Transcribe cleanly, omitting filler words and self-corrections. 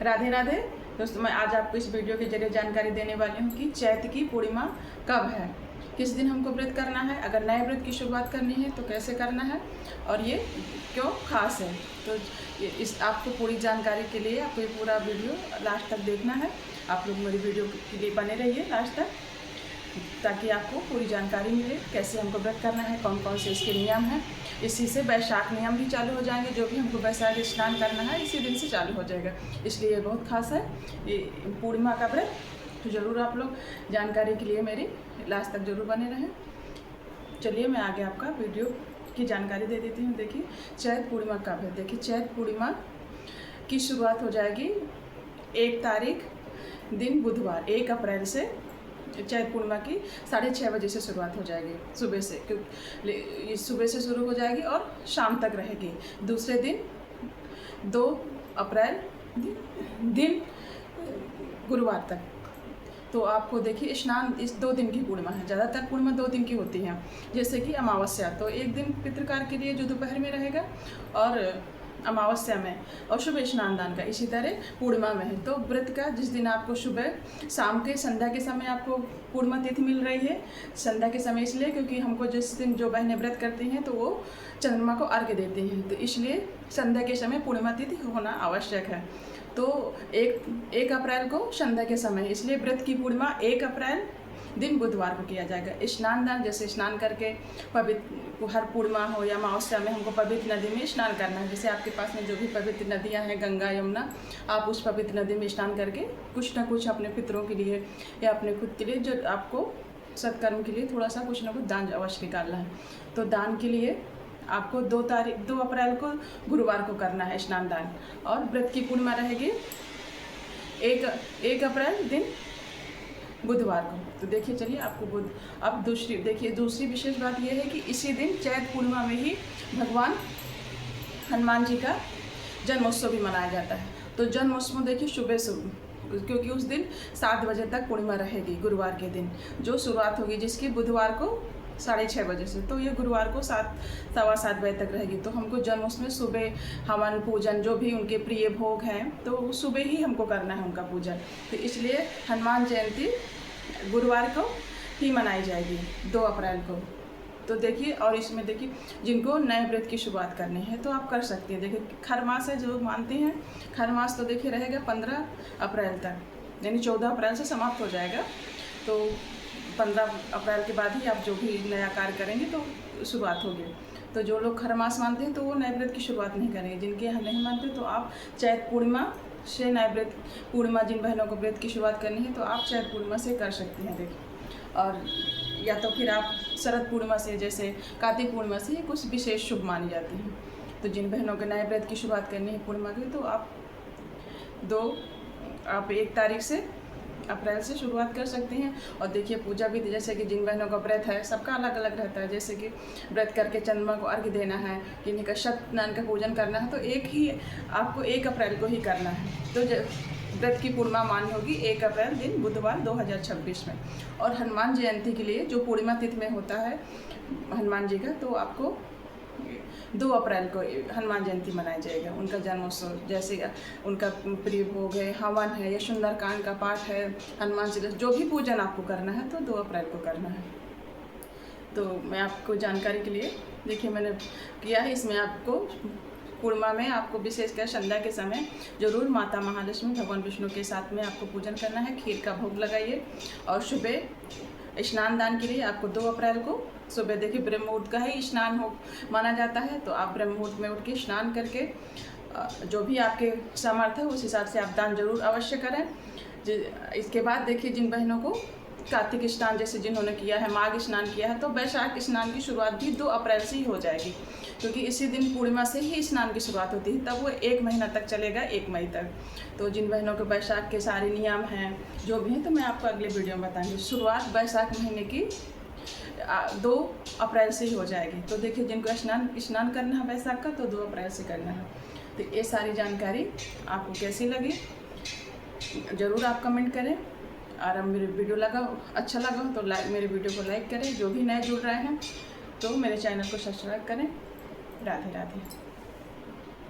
राधे राधे दोस्तों, मैं आज आपको इस वीडियो के जरिए जानकारी देने वाली हूँ कि चैत्र की पूर्णिमा कब है, किस दिन हमको व्रत करना है, अगर नए व्रत की शुरुआत करनी है तो कैसे करना है और ये क्यों खास है। तो इस आपको पूरी जानकारी के लिए आपको ये पूरा वीडियो लास्ट तक देखना है। आप लोग मेरी वीडियो के लिए बने रहिए लास्ट तक, ताकि आपको पूरी जानकारी मिले कैसे हमको व्रत करना है, कौन कौन से इसके नियम हैं। इसी से वैशाख नियम भी चालू हो जाएंगे, जो भी हमको वैशाख स्नान करना है इसी दिन से चालू हो जाएगा, इसलिए ये बहुत खास है ये पूर्णिमा का व्रत। तो ज़रूर आप लोग जानकारी के लिए मेरी लास्ट तक जरूर बने रहें। चलिए मैं आगे आपका वीडियो की जानकारी दे देती हूँ। देखिए चैत्र पूर्णिमा कब है। देखिए चैत्र पूर्णिमा की शुरुआत हो जाएगी 1 तारीख दिन बुधवार 1 अप्रैल से। चैत्र पूर्णिमा की 6:30 बजे से शुरुआत हो जाएगी सुबह से, क्योंकि सुबह से शुरू हो जाएगी और शाम तक रहेगी। दूसरे दिन 2 अप्रैल दिन गुरुवार तक। तो आपको देखिए स्नान इस 2 दिन की पूर्णिमा है। ज़्यादातर पूर्णिमा 2 दिन की होती हैं, जैसे कि अमावस्या तो 1 दिन पितृकार के लिए जो दोपहर में रहेगा और अमावस्या में, और सुबह स्नान दान का इसी तरह पूर्णिमा में है। तो व्रत का जिस दिन आपको सुबह शाम के संध्या के समय आपको पूर्णिमा तिथि मिल रही है। संध्या के समय इसलिए क्योंकि हमको जिस दिन जो बहनें व्रत करती हैं तो वो चंद्रमा को अर्घ्य देती हैं, तो इसलिए संध्या के समय पूर्णिमा तिथि होना आवश्यक है। तो 1 अप्रैल को संध्या के समय, इसलिए व्रत की पूर्णिमा 1 अप्रैल दिन बुधवार को किया जाएगा। स्नान दान जैसे स्नान करके पवित्र, हर पूर्णिमा हो या अमावस्या में हमको पवित्र नदी में स्नान करना है। जैसे आपके पास में जो भी पवित्र नदियां हैं, गंगा यमुना, आप उस पवित्र नदी में स्नान करके कुछ ना कुछ अपने पितरों के लिए या अपने खुद के लिए, जो आपको सत्कर्म के लिए थोड़ा सा कुछ ना कुछ दान अवश्य निकालना है। तो दान के लिए आपको 2 अप्रैल को गुरुवार को करना है स्नान दान, और व्रत की पूर्णिमा रहेगी 1 अप्रैल दिन बुधवार को। तो देखिए चलिए आपको अब दूसरी विशेष बात यह है कि इसी दिन चैत्र पूर्णिमा में ही भगवान हनुमान जी का जन्मोत्सव भी मनाया जाता है। तो जन्मोत्सव देखिए सुबह क्योंकि उस दिन 7 बजे तक पूर्णिमा रहेगी गुरुवार के दिन, जो शुरुआत होगी जिसकी बुधवार को 6:30 बजे से। तो ये गुरुवार को 7-7:15 बजे तक रहेगी। तो हमको जन्मोत्सव में सुबह हवन पूजन जो भी उनके प्रिय भोग हैं तो सुबह ही हमको करना है उनका पूजन। तो इसलिए हनुमान जयंती गुरुवार को ही मनाई जाएगी 2 अप्रैल को। तो देखिए, और इसमें देखिए जिनको नए व्रत की शुरुआत करनी है तो आप कर सकते हैं। देखिए खरमास है जो मानते हैं, खरमास तो देखिए रहेगा 15 अप्रैल तक, यानी 14 अप्रैल से समाप्त हो जाएगा। तो 15 अप्रैल के बाद ही आप जो भी नया कार्य करेंगे तो शुरुआत होगी। तो जो लोग खरमास मानते हैं तो वो नए व्रत की शुरुआत नहीं करेंगे। जिनके यहाँ नहीं मानते तो आप चैत्र पूर्णिमा से नए व्रत पूर्णिमा, जिन बहनों को व्रत की शुरुआत करनी है तो आप चैत्र पूर्णिमा से कर सकती हैं। देखिए, और या तो फिर आप शरद पूर्णिमा से, जैसे कार्तिक पूर्णिमा से, कुछ विशेष शुभ मानी जाती हैं। तो जिन बहनों के नए व्रत की शुरुआत करनी है पूर्णिमा की, तो आप 1 तारीख से अप्रैल से शुरुआत कर सकते हैं। और देखिए पूजा भी जैसे कि जिन बहनों का व्रत है सबका अलग अलग रहता है। जैसे कि व्रत करके चंद्रमा को अर्घ्य देना है, किन्हीं का सत्यनारायण का पूजन करना है, तो आपको 1 अप्रैल को ही करना है। तो व्रत की पूर्णिमा मान्य होगी 1 अप्रैल दिन बुधवार 2026 में। और हनुमान जयंती के लिए जो पूर्णिमा तिथि में होता है हनुमान जी का, तो आपको 2 अप्रैल को हनुमान जयंती मनाया जाएगा। उनका जन्मोत्सव, जैसे उनका प्रिय भोग है, हवन है या सुंदरकांड का पाठ है, हनुमान चालीसा, जो भी पूजन आपको करना है तो 2 अप्रैल को करना है। तो मैं आपको जानकारी के लिए देखिए मैंने किया है। इसमें आपको पूर्णिमा में आपको विशेषकर संध्या के समय जरूर माता महालक्ष्मी भगवान विष्णु के साथ में आपको पूजन करना है। खीर का भोग लगाइए। और सुबह स्नान दान के लिए आपको 2 अप्रैल को सुबह देखिए ब्रह्म मुहूर्त का ही स्नान हो माना जाता है। तो आप ब्रह्म मुहूर्त में उठ के स्नान करके जो भी आपके सामर्थ्य है उस हिसाब से आप दान जरूर अवश्य करें। इसके बाद देखिए जिन बहनों को कार्तिक स्नान जैसे जिन्होंने किया है, माघ स्नान किया है, तो वैशाख स्नान की शुरुआत भी 2 अप्रैल से ही हो जाएगी, क्योंकि इसी दिन पूर्णिमा से ही स्नान की शुरुआत होती है। तब वो 1 महीना तक चलेगा, 1 मई तक। तो जिन बहनों के वैशाख के सारे नियम हैं जो भी हैं तो मैं आपको अगले वीडियो में बताऊंगी। शुरुआत वैशाख महीने की 2 अप्रैल से ही हो जाएगी। तो देखिए जिनको स्नान करना है वैशाख का तो 2 अप्रैल से करना है। तो ये सारी जानकारी आपको कैसी लगी ज़रूर आप कमेंट करें। और मेरे वीडियो अच्छा लगा तो मेरे वीडियो को लाइक करें। जो भी नए जुड़ रहे हैं तो मेरे चैनल को सब्सक्राइब करें। राधे राधे।